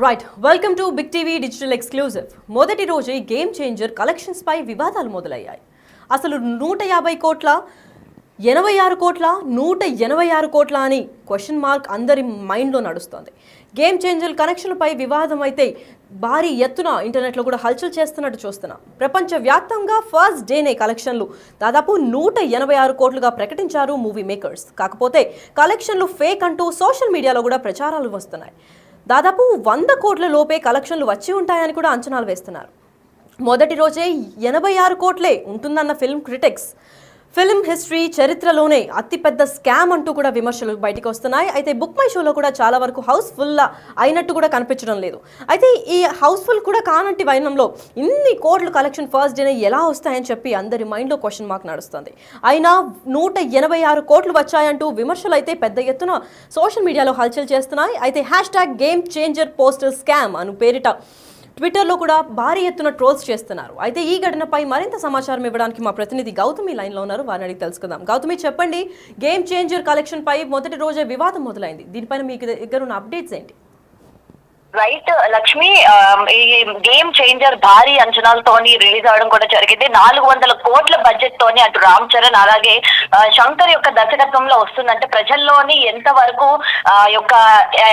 Right welcome to big TV digital exclusive. మొదటి రోజే game changer collections పై వివాదాలు మొదలయ్యాయి. అసలు 150 కోట్ల 86 కోట్ల 186 కోట్ల అని క్వశ్చన్ మార్క్ అందరి మైండ్లో నడుస్తోంది. గేమ్ చేంజర్ కనెక్షన్లపై వివాదం అయితే భారీ ఎత్తున ఇంటర్నెట్లో కూడా హల్చల్ చేస్తున్నట్టు చూస్తున్నాం. ప్రపంచవ్యాప్తంగా ఫస్ట్ డేనే కలెక్షన్లు దాదాపు 186 కోట్లుగా ప్రకటించారు మూవీ మేకర్స్. కాకపోతే కలెక్షన్లు ఫేక్ అంటూ సోషల్ మీడియాలో కూడా ప్రచారాలు వస్తున్నాయి. దాదాపు 100 కోట్ల లోపే కలెక్షన్లు వచ్చి ఉంటాయని కూడా అంచనాలు వేస్తున్నారు. మొదటి రోజే 86 కోట్లే ఉంటుందన్న ఫిల్మ్ క్రిటిక్స్. ఫిల్మ్ హిస్టరీ చరిత్రలోనే అతిపెద్ద స్కామ్ అంటూ కూడా విమర్శలు బయటకు వస్తున్నాయి. అయితే బుక్ మై షోలో కూడా చాలా వరకు హౌస్ఫుల్ అయినట్టు కూడా కనిపించడం లేదు. అయితే ఈ హౌస్ఫుల్ కూడా కానంటి వైనంలో ఇన్ని కోట్ల కలెక్షన్ ఫస్ట్ డేనే ఎలా వస్తాయని చెప్పి అందరి మైండ్లో క్వశ్చన్ మార్క్ నడుస్తుంది. అయినా 186 కోట్లు వచ్చాయంటూ విమర్శలు అయితే పెద్ద ఎత్తున సోషల్ మీడియాలో హల్చల్ చేస్తున్నాయి. అయితే #గేమ్ చేంజర్ పోస్టర్ స్కామ్ అను పేరిట ట్విట్టర్లో కూడా భారీ ఎత్తున ట్రోల్స్ చేస్తున్నారు. అయితే ఈ ఘటనపై మరింత సమాచారం ఇవ్వడానికి మా ప్రతినిధి గౌతమి లైన్లో ఉన్నారు. వారిని అడిగి తెలుసుకుందాం. గౌతమి, చెప్పండి, గేమ్ చేంజర్ కలెక్షన్ పై మొదటి రోజే వివాదం మొదలైంది. దీనిపైన మీకు దగ్గర ఉన్న అప్డేట్స్ ఏంటి? రైట్ లక్ష్మి, ఈ గేమ్ చేంజర్ భారీ అంచనాలతోని రిలీజ్ అవడం కూడా జరిగింది. 400 కోట్ల బడ్జెట్ తోని అటు రామ్ చరణ్ అలాగే శంకర్ యొక్క దర్శకత్వంలో వస్తుందంటే ప్రజల్లోని ఎంత వరకు యొక్క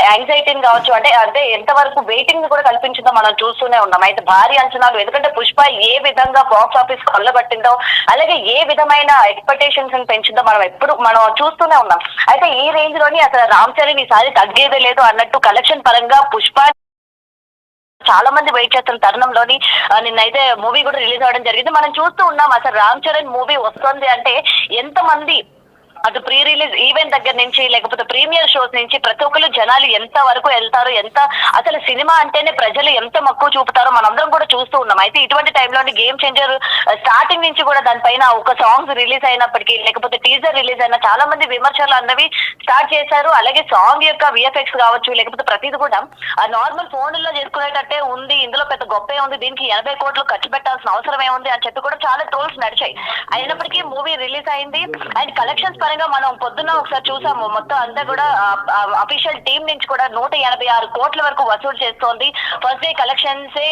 యాంగ్జైటీని కావచ్చు, అంటే ఎంత వరకు వెయిటింగ్ కూడా కల్పించిందో మనం చూస్తూనే ఉన్నాం. అయితే భారీ అంచనాలు, ఎందుకంటే పుష్ప ఏ విధంగా బాక్స్ ఆఫీస్ కొల్లబట్టిందో అలాగే ఏ విధమైన ఎక్స్పెక్టేషన్స్ పెంచిందో మనం చూస్తూనే ఉన్నాం. అయితే ఈ రేంజ్ లోని అసలు రామ్ చరణ్ ఈసారి తగ్గేదే లేదు అన్నట్టు కలెక్షన్ పరంగా పుష్ప చాలా మంది వెయిట్ చేస్తున్న తరుణంలోని నిన్నైతే మూవీ కూడా రిలీజ్ అవ్వడం జరిగింది. మనం చూస్తూ ఉన్నాం అసలు రామ్ చరణ్ మూవీ వస్తుంది అంటే ఎంత మంది అటు ప్రీ రిలీజ్ ఈవెంట్ దగ్గర నుంచి లేకపోతే ప్రీమియర్ షోస్ నుంచి ప్రతి ఒక్కరు జనాలు ఎంత వరకు వెళ్తారు, ఎంత అసలు సినిమా అంటేనే ప్రజలు ఎంత మక్కువ చూపుతారో మనందరం కూడా చూస్తూ ఉన్నాం. అయితే ఇటువంటి టైంలోని గేమ్ చేంజర్ స్టార్టింగ్ నుంచి కూడా దానిపైన ఒక సాంగ్స్ రిలీజ్ అయినప్పటికీ లేకపోతే టీజర్ రిలీజ్ అయినా చాలా మంది విమర్శలు అన్నవి స్టార్ట్ చేశారు. అలాగే సాంగ్ యొక్క విఎఫ్ఎక్స్ కావచ్చు లేకపోతే ప్రతిది కూడా నార్మల్ ఫోన్లలో చేసుకునేటట్టే ఉంది, ఇందులో పెద్ద గొప్పే ఉంది, దీనికి 80 కోట్లు ఖర్చు పెట్టాల్సిన అవసరం ఏముంది అని చెప్పి కూడా చాలా ట్రోల్స్ నడిచాయి. అయినప్పటికీ మూవీ రిలీజ్ అయింది అండ్ కలెక్షన్స్ మనం పొద్దున్న ఒకసారి చూసాము, మొత్తం అంతా కూడా అఫీషియల్ టీం నుంచి కూడా 186 కోట్ల వరకు వసూలు చేస్తోంది. ఫస్ట్ డే కలెక్షన్సే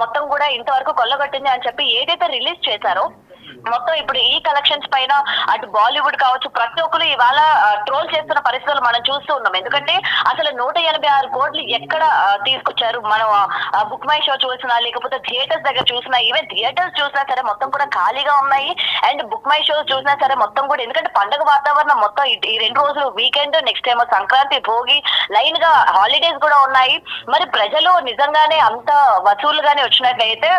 మొత్తం కూడా ఇంతవరకు కొల్లగొట్టింది అని చెప్పి ఏదైతే రిలీజ్ చేశారో మొత్తం ఇప్పుడు ఈ కలెక్షన్స్ పైన అటు బాలీవుడ్ కావచ్చు ప్రతి ఒక్కరు ఇవాళ ట్రోల్ చేస్తున్న పరిస్థితులు మనం చూస్తూ ఉన్నాం. ఎందుకంటే అసలు 186 కోట్లు ఎక్కడ తీసుకొచ్చారు? మనం బుక్ మై షో చూసినా లేకపోతే థియేటర్స్ దగ్గర చూసినా, ఈవెన్ థియేటర్స్ చూసినా సరే మొత్తం కూడా ఖాళీగా ఉన్నాయి. అండ్ బుక్ మై షోస్ చూసినా సరే మొత్తం కూడా, ఎందుకంటే పండుగ వాతావరణం మొత్తం ఈ 2 రోజులు వీకెండ్, నెక్స్ట్ ఏమో సంక్రాంతి, భోగి, లైన్ గా హాలిడేస్ కూడా ఉన్నాయి. మరి ప్రజలు నిజంగానే అంత వసూలుగానే వచ్చినట్లయితే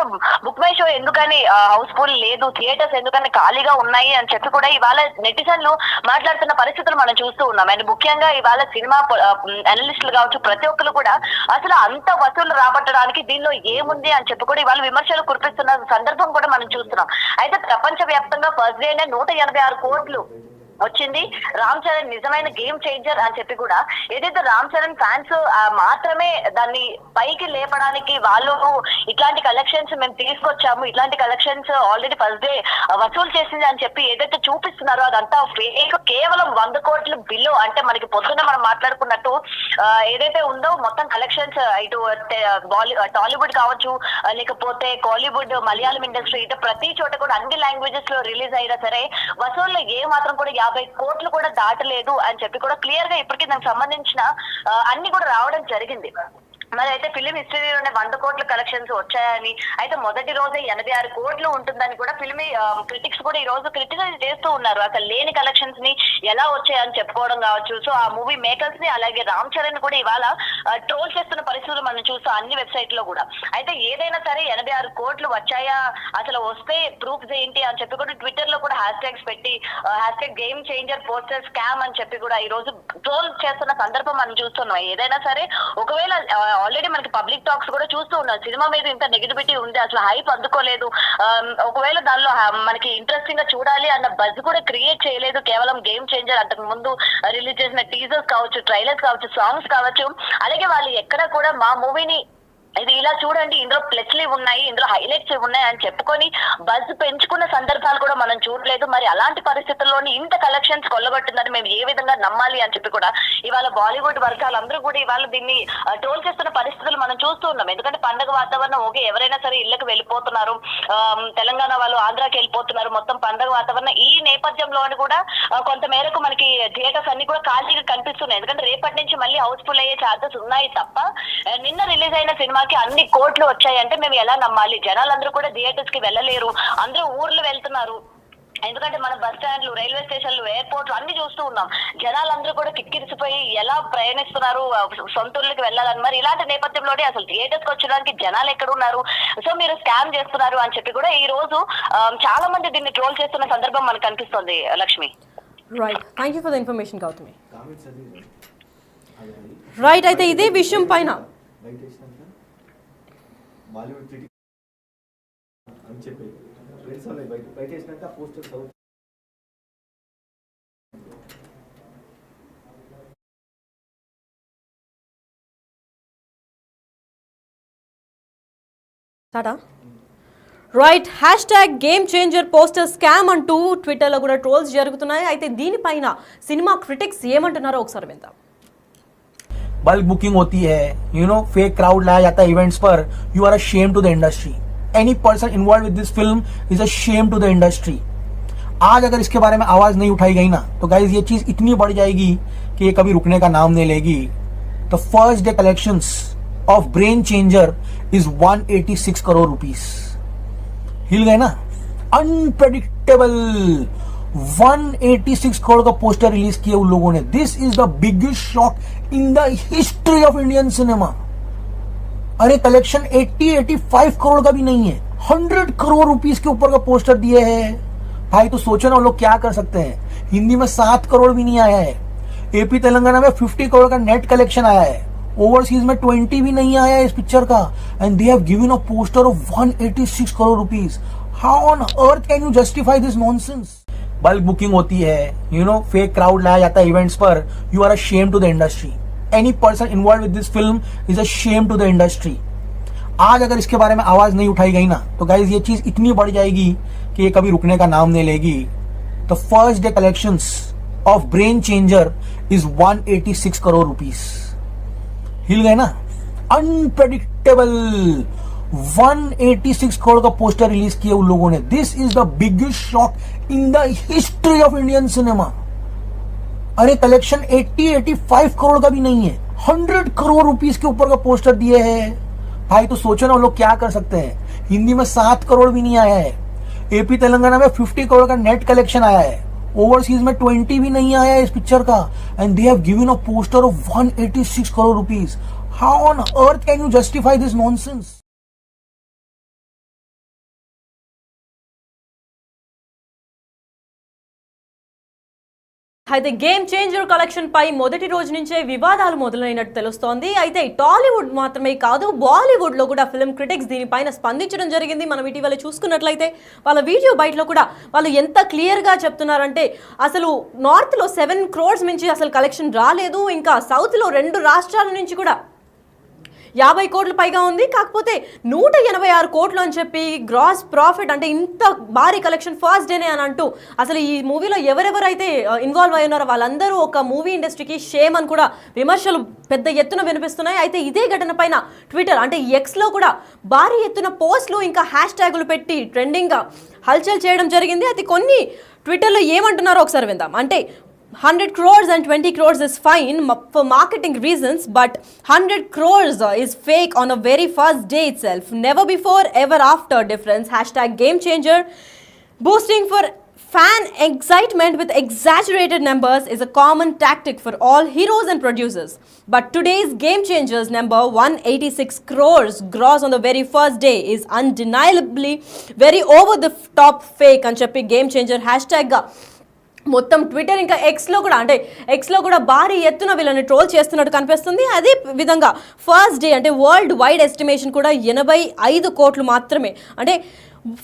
బుక్ మై షో ఎందుకని హౌస్ఫుల్ లేదు, థియేటర్స్ ఎందుకని ఖాళీగా ఉన్నాయి అని చెప్పి కూడా ఇవాళ నెటిజన్లు మాట్లాడుతున్న పరిస్థితులు మనం చూస్తూ ఉన్నాం. అండ్ ముఖ్యంగా ఇవాళ సినిమా అనలిస్టులు కావచ్చు ప్రతి ఒక్కరు కూడా అసలు అంత వసూలు రాబట్టడానికి దీనిలో ఏముంది అని చెప్పి కూడా ఇవాళ విమర్శలు కురిపిస్తున్న సందర్భం కూడా మనం చూస్తున్నాం. అయితే ప్రపంచ వ్యాప్తంగా ఫస్ట్ డేనే 186 కోట్లు వచ్చింది. రామ్ చరణ్ నిజమైన గేమ్ చేంజర్ అని చెప్పి కూడా ఏదైతే రామ్ చరణ్ ఫ్యాన్స్ మాత్రమే దాన్ని పైకి లేపడానికి వాళ్ళు ఇట్లాంటి కలెక్షన్స్ మేము తీసుకొచ్చాము, ఇట్లాంటి కలెక్షన్స్ ఆల్రెడీ ఫస్ట్ డే వసూలు చేసింది అని చెప్పి ఏదైతే చూపిస్తున్నారో అదంతా ఫేక్. కేవలం 100 కోట్ల బిల్లు, అంటే మనకి పొద్దున్న మనం మాట్లాడుకున్నట్టు ఏదైతే ఉందో మొత్తం కలెక్షన్స్ ఇటు టాలీవుడ్ కావచ్చు లేకపోతే కాలీవుడ్, మలయాళం ఇండస్ట్రీ, ఇటు ప్రతి చోట కూడా అన్ని లాంగ్వేజెస్ లో రిలీజ్ అయినా సరే వసూళ్ళు ఏ మాత్రం కూడా 50 కోట్లు కూడా దాటలేదు అని చెప్పి కూడా క్లియర్ గా ఇప్పటికీ దానికి సంబంధించిన అన్ని కూడా రావడం జరిగింది. మరి అయితే ఫిలిం హిస్టరీలోనే 100 కోట్ల కలెక్షన్స్ వచ్చాయని, అయితే మొదటి రోజే 86 కోట్లు ఉంటుందని కూడా ఫిల్మ్ క్రిటిక్స్ కూడా ఈ రోజు క్రిటిసైజ్ చేస్తూ ఉన్నారు. అసలు లేని కలెక్షన్స్ ని ఎలా వచ్చాయని చెప్పుకోవడం కావచ్చు. సో ఆ మూవీ మేకర్స్ ని అలాగే రామ్ చరణ్ కూడా ఇవాళ ట్రోల్ చేస్తున్న పరిస్థితులు మనం చూస్తాం అన్ని వెబ్సైట్ లో కూడా. అయితే ఏదైనా సరే 86 కోట్లు వచ్చాయా, అసలు వస్తే ప్రూఫ్స్ ఏంటి అని చెప్పి కూడా ట్విట్టర్ లో కూడా హ్యాష్ పెట్టి #గేమ్ చేంజర్ పోస్టర్ స్కామ్ అని చెప్పి కూడా ఈ రోజు ట్రోల్ చేస్తున్న సందర్భం మనం చూస్తున్నాం. ఏదైనా సరే ఒకవేళ ఆల్రెడీ మనకి పబ్లిక్ టాక్స్ కూడా చూస్తూ ఉన్నాం, సినిమా మీద ఇంత నెగిటివిటీ ఉంది, అసలు హైప్ అందుకోలేదు, ఒకవేళ దానిలో మనకి ఇంట్రెస్టింగ్ గా చూడాలి అన్న బజ్ కూడా క్రియేట్ చేయలేదు కేవలం గేమ్ చేంజర్. అంతకు ముందు రిలీజ్ చేసిన టీజర్స్ కావచ్చు, ట్రైలర్స్ కావచ్చు, సాంగ్స్ కావచ్చు, అలాగే వాళ్ళు ఎక్కడ కూడా మా మూవీని ఇది ఇలా చూడండి, ఇందులో ప్లస్లు ఉన్నాయి, ఇందులో హైలైట్స్ ఉన్నాయి అని చెప్పుకొని బజ్ పెంచుకున్న సందర్భాలు కూడా మనం చూడలేదు. మరి అలాంటి పరిస్థితుల్లోని ఇంత కలెక్షన్స్ కొల్లగొట్టిందని మేము ఏ విధంగా నమ్మాలి అని చెప్పి కూడా ఇవాళ బాలీవుడ్ వర్గాలు అందరూ కూడా ఇవాళ దీన్ని ట్రోల్ చేస్తున్న పరిస్థితులు మనం చూస్తూ ఉన్నాం. ఎందుకంటే పండగ వాతావరణం ఓకే, ఎవరైనా సరే ఇళ్లకు వెళ్ళిపోతున్నారు, తెలంగాణ వాళ్ళు ఆంధ్రాకి వెళ్ళిపోతున్నారు, మొత్తం పండగ వాతావరణం. ఈ నేపథ్యంలోని కూడా కొంత మేరకు మనకి థియేటర్స్ అన్ని కూడా ఖాళీగా కనిపిస్తున్నాయి. ఎందుకంటే రేపటి నుంచి మళ్ళీ హౌస్ఫుల్ అయ్యే ఛాన్సెస్ ఉన్నాయి తప్ప నిన్న రిలీజ్ అయిన సినిమాకి అన్ని కోట్లు వచ్చాయంటే మేము ఎలా నమ్మాలి? జనాలందరూ కూడా థియేటర్స్ కి వెళ్ళలేరు, అందరూ ఊర్లు వెళ్తున్నారు. ఎందుకంటే మన బస్ స్టాండ్లు, రైల్వే స్టేషన్లు, ఎయిర్పోర్ట్లు అన్ని చూస్తూ ఉన్నాం. జనాలందరూ కూడా కిక్కిరిసిపోయి ఎలా ప్రయాణిస్తున్నారు సొంత ఊర్లకి వెళ్ళాలని. మరి ఇలాంటి నేపథ్యంలోనే అసలు థియేటర్స్ కి వచ్చడానికి జనాలు ఎక్కడ ఉన్నారు? సో మీరు స్కామ్ చేస్తున్నారు అని చెప్పి కూడా ఈ రోజు చాలా మంది దీన్ని ట్రోల్ చేస్తున్న సందర్భం మనకు కనిపిస్తుంది. Lakshmi, right, thank you for the information Gautami. Right, అయితే ఇదే విషయం పైన బాలీవుడ్ క్రిటిక్ అని చెప్పి ఫ్రెండ్స్ వాళ్ళు బయట వేసినాక ఆ posters Tata. Right, hash tag game changer poster scam అంటూ ట్విట్టర్లో కూడా ట్రోల్స్ జరుగుతున్నాయి. అయితే దీనిపైన సినిమా క్రిటిక్స్ ఏమంటున్నారో ఒకసారి విందాం. बल्क बुकिंग होती है, फेक क्राउड लाया जाता है इवेंट्स पर. You are a shame to the industry. Any person involve with this film is a shame to the industry. आज अगर इसके बारे में आवाज नहीं उठाई गई ना तो गाइज ये चीज इतनी बढ़ जाएगी कि ये कभी रुकने का नाम नहीं लेगी. The first day collections of brain changer is 186 crore rupees. हिल गए ना, अनप्रेडिक्टेबल. 186 करोड़ का पोस्टर रिलीज किया उन लोगों ने. This is the biggest shock in the history of Indian cinema. अरे कलेक्शन 85 करोड़ का भी नहीं है, 100 करोड़ रुपीस के ऊपर का पोस्टर दिए हैं भाई. तो सोचो ना वो लोग क्या कर सकते हैं. हिंदी में 7 करोड़ भी नहीं आया है. एपी तेलंगाना में 50 करोड़ का नेट कलेक्शन आया है. ओवरसीज में 20 भी नहीं आया है इस पिक्चर का. And they have given a poster of 186 crore rupees. How on earth can you justify this nonsense? Bulk booking होती है, फेक क्राउड लाया जाता है इवेंट्स पर. You are a shame to the industry. Any person involve with this film is a shame to the industry. आज अगर इसके बारे में आवाज नहीं उठाई गई ना तो गाइज ये चीज इतनी बढ़ जाएगी कि ये कभी रुकने का नाम नहीं लेगी. The first day collections of brain changer is 186 crore rupees. हिल गए ना, अनप्रेडिक्टेबल. 186 करोड़ का पोस्टर रिलीज किया उन लोगों ने. This is the biggest shock in the history of Indian cinema. अरे कलेक्शन 85 करोड़ का भी नहीं है, 100 करोड़ रुपीस के ऊपर का पोस्टर दिए हैं भाई. तो सोचो ना वो लोग क्या कर सकते हैं. हिंदी में 7 करोड़ भी नहीं आया है. एपी तेलंगाना में 50 करोड़ का नेट कलेक्शन आया है. ओवरसीज में 20 भी नहीं आया है इस पिक्चर का. And they have given a poster of 186 crore rupees. How on earth can you justify this nonsense? అయితే గేమ్ చేంజర్ కలెక్షన్ పై మొదటి రోజు నుంచే వివాదాలు మొదలైనట్టు తెలుస్తోంది. అయితే టాలీవుడ్ మాత్రమే కాదు, బాలీవుడ్ లో కూడా ఫిల్మ్ క్రిటిక్స్ దీనిపైన స్పందించడం జరిగింది. మనం ఇటీవల చూసుకున్నట్లయితే వాళ్ళ వీడియో బయటలో కూడా వాళ్ళు ఎంత క్లియర్ గా చెప్తున్నారంటే అసలు నార్త్ లో 7 crores నుంచి అసలు కలెక్షన్ రాలేదు. ఇంకా సౌత్ లో 2 రాష్ట్రాల నుంచి కూడా 50 కోట్ల పైగా ఉంది. కాకపోతే 186 కోట్లు అని చెప్పి గ్రాస్ ప్రాఫిట్, అంటే ఇంత భారీ కలెక్షన్ ఫస్ట్ డేనే అని అంటూ అసలు ఈ మూవీలో ఎవరెవరైతే ఇన్వాల్వ్ అయి ఉన్నారో వాళ్ళందరూ ఒక మూవీ ఇండస్ట్రీకి షేమ్ అని కూడా విమర్శలు పెద్ద ఎత్తున వినిపిస్తున్నాయి. అయితే ఇదే ఘటన పైన ట్విట్టర్ అంటే ఎక్స్లో కూడా భారీ ఎత్తున పోస్టులు ఇంకా హ్యాష్ ట్యాగులు పెట్టి ట్రెండింగ్గా హల్చల్ చేయడం జరిగింది. అయితే కొన్ని ట్విట్టర్లో ఏమంటున్నారో ఒకసారి విందాం. అంటే 100 crores and 20 crores is fine for marketing reasons, but 100 crores is fake on a very first day itself. Never before, ever after difference. Hashtag game changer. Boosting for fan excitement with exaggerated numbers is a common tactic for all heroes and producers. But today's game changers number 186 crores gross on the very first day is undeniably very over the top fake అని చెప్పి game changer hashtag గా మొత్తం Twitter ఇంకా ఎక్స్లో కూడా అంటే ఎక్స్లో కూడా భారీ ఎత్తున వీళ్ళని ట్రోల్ చేస్తున్నట్టు కనిపిస్తుంది. అదే విధంగా ఫస్ట్ డే అంటే వరల్డ్ వైడ్ ఎస్టిమేషన్ కూడా 85 కోట్లు మాత్రమే. అంటే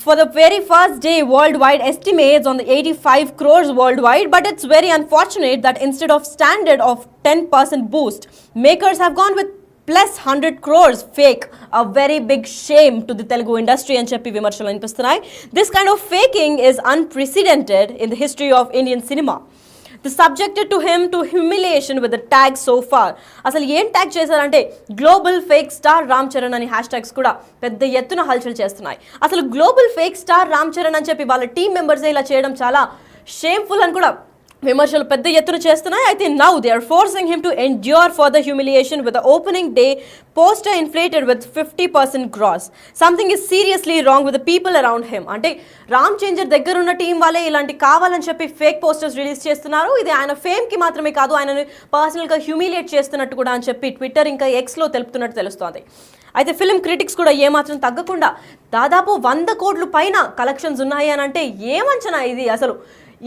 for the very first day worldwide estimates on the 85 crores worldwide, but it's very unfortunate that instead of standard of 10% boost, makers have gone with plus 100 crores fake, a very big shame to the Telugu industry అని చెప్పి విమర్శలు అనిపిస్తున్నాయి. This kind of faking is unprecedented in the history of Indian cinema. The subjected to him to humiliation with the tag so far. అసలు ఏం tag చేశారంటే global fake star Ram Charan అని hashtags కూడా పెద్ద ఎత్తున హల్చల్ చేస్తున్నాయి. అసలు global fake star Ram Charan అని చెప్పి వాళ్ళ టీం మెంబర్సే ఇలా చేయడం చాలా షేమ్ఫుల్ అని కూడా విమర్శలు పెద్ద ఎత్తున చేస్తున్నాయి. అయితే now they are forcing him to endure for the humiliation with the opening day poster inflated with 50% gross. Something is seriously wrong with the people around him. అంటే రామ్ చేంజర్ దగ్గర ఉన్న టీం వాళ్ళే ఇలాంటి కావాలని చెప్పి ఫేక్ పోస్టర్స్ రిలీజ్ చేస్తున్నారు. ఇది ఆయన ఫేమ్కి మాత్రమే కాదు, ఆయనని పర్సనల్గా హ్యూమిలియేట్ చేస్తున్నట్టు కూడా అని చెప్పి ట్విట్టర్ ఇంకా ఎక్స్లో తెలుపుతున్నట్టు తెలుస్తోంది. అయితే ఫిల్మ్ క్రిటిక్స్ కూడా ఏమాత్రం తగ్గకుండా దాదాపు 100 కోట్ల పైన కలెక్షన్స్ ఉన్నాయి అని అంటే ఏమంచనా ఇది? అసలు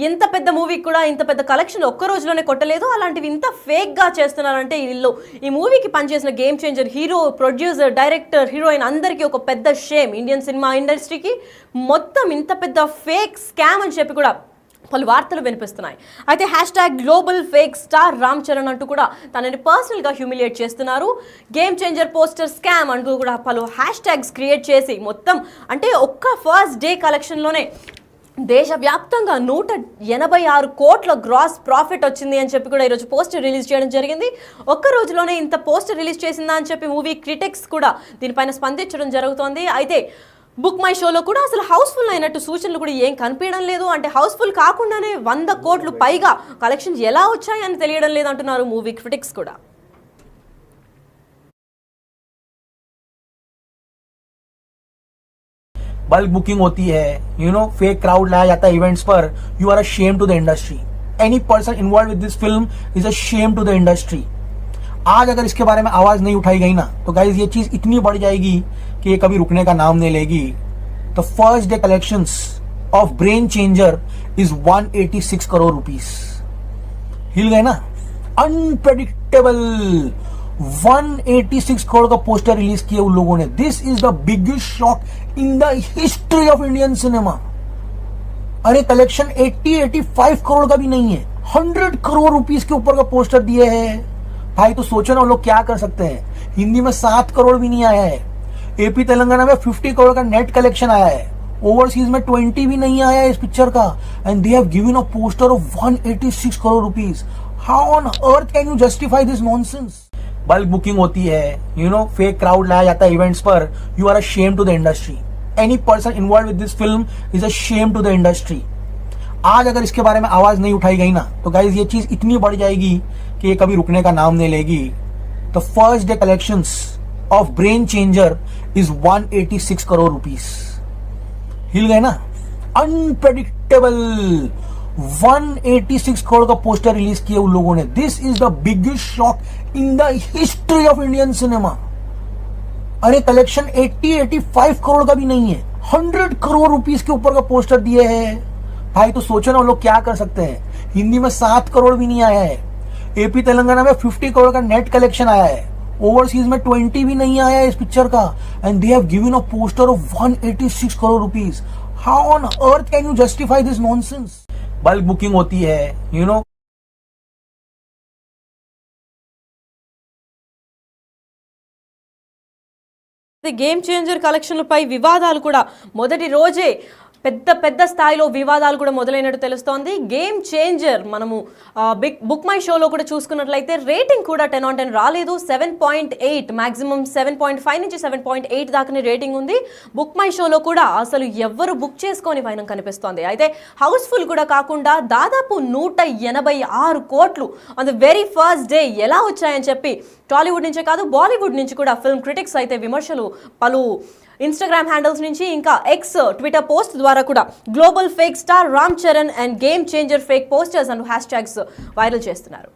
ఇంత పెద్ద మూవీకి కూడా ఇంత పెద్ద కలెక్షన్ ఒక్క రోజులోనే కొట్టలేదు. అలాంటివి ఇంత ఫేక్గా చేస్తున్నారంటే వీళ్ళు ఈ మూవీకి పనిచేసిన game changer hero, producer, director, heroine అందరికీ ఒక పెద్ద షేమ్. ఇండియన్ సినిమా ఇండస్ట్రీకి మొత్తం ఇంత పెద్ద ఫేక్ స్కామ్ అని చెప్పి కూడా పలు వార్తలు వినిపిస్తున్నాయి. అయితే hash tag global fake star Ram Charan అంటూ కూడా తనని పర్సనల్గా హ్యూమిలియేట్ చేస్తున్నారు. గేమ్ చేంజర్ పోస్టర్ స్కామ్ అంటూ కూడా పలు హ్యాష్ ట్యాగ్స్ క్రియేట్ చేసి మొత్తం అంటే ఒక్క ఫస్ట్ డే కలెక్షన్లోనే దేశవ్యాప్తంగా 186 కోట్ల గ్రాస్ ప్రాఫిట్ వచ్చింది అని చెప్పి కూడా ఈరోజు పోస్టర్ రిలీజ్ చేయడం జరిగింది. ఒక్క రోజులోనే ఇంత పోస్టర్ రిలీజ్ చేసిందా అని చెప్పి మూవీ క్రిటిక్స్ కూడా దీనిపైన స్పందించడం జరుగుతోంది. అయితే బుక్ మై షోలో కూడా అసలు హౌస్ఫుల్ అయినట్టు సూచనలు కూడా ఏం కనిపించడం లేదు. అంటే హౌస్ఫుల్ కాకుండానే 100 కోట్లు పైగా కలెక్షన్స్ ఎలా వచ్చాయని తెలియడం లేదు అంటున్నారు మూవీ క్రిటిక్స్ కూడా. बल्क बुकिंग होती है, फेक क्राउड लाया जाता है इवेंट्स पर. You are a shame to the industry. Any person involve with this film is a shame to the industry. आज अगर इसके बारे में आवाज नहीं उठाई गई ना तो गाइस ये चीज इतनी बढ़ जाएगी कि ये कभी रुकने का नाम नहीं लेगी. The first day collections of brain changer is 186 crore rupees. हिल गए ना, अनप्रेडिक्टेबल. 186 करोड़ का पोस्टर रिलीज किया उन लोगों ने. This is the biggest shock in the history of Indian cinema. अरे कलेक्शन 80-85 करोड़ का भी नहीं है, 100 करोड़ रुपीस के ऊपर का पोस्टर दिए हैं भाई. तो सोचो ना लोग क्या कर सकते हैं. हिंदी में 7 करोड़ भी नहीं आया है. एपी तेलंगाना में 50 करोड़ का नेट कलेक्शन आया है. ओवरसीज में 20 भी नहीं आया है इस पिक्चर का. And they have given a poster of 186 crore rupees. How on earth can you justify this nonsense? Bulk booking होती है, फेक क्राउड लाया जाता है इवेंट्स पर. You are a shame to the industry. Any person involve with this film is a shame to the industry. आज अगर इसके बारे में आवाज नहीं उठाई गई ना तो गाइस ये चीज इतनी बढ़ जाएगी कि ये कभी रुकने का नाम नहीं लेगी. The first day collections of brain changer is 186 crore rupees. हिल गए ना, अनप्रेडिक्टेबल. 186 करोड़ का पोस्टर रिलीज किया उन लोगों ने. This is the biggest shock in the history of Indian cinema. अरे कलेक्शन 80-85 करोड़ का भी नहीं है, 100 करोड़ रुपीस के ऊपर का पोस्टर दिए हैं भाई. तो सोचो ना लोग क्या कर सकते हैं. हिंदी में 7 करोड़ भी नहीं आया है. एपी तेलंगाना में 50 करोड़ का नेट कलेक्शन आया है. ओवरसीज में 20 भी नहीं आया है इस पिक्चर का. And they have given a poster of 186 crore rupees. How on earth can you justify this nonsense? Bulk booking होती है, గేమ్ చేంజర్ కలెక్షన్లపై వివాదాలు కూడా మొదటి రోజే పెద్ద స్థాయిలో వివాదాలు కూడా మొదలైనట్టు తెలుస్తోంది. గేమ్ చేంజర్ మనము బుక్ మై షోలో కూడా చూసుకున్నట్లయితే రేటింగ్ కూడా 10 on 10 రాలేదు. 7.8 మాక్సిమం 7.5 నుంచి 7.8 దాకానే రేటింగ్ ఉంది. బుక్ మై షోలో కూడా అసలు ఎవ్వరు బుక్ చేసుకొని వైనం కనిపిస్తోంది. అయితే హౌస్ఫుల్ కూడా కాకుండా దాదాపు 186 కోట్లు on the very first day ఎలా వచ్చాయని చెప్పి టాలీవుడ్ నుంచే కాదు బాలీవుడ్ నుంచి కూడా ఫిల్మ్ క్రిటిక్స్ అయితే విమర్శలు పలు ఇన్స్టాగ్రామ్ హ్యాండిల్స్ నుంచి ఇంకా ఎక్స్ ట్విట్టర్ పోస్ట్ ద్వారా కూడా global fake star Ram Charan and game changer fake posters and hash tags viral చేస్తున్నారు.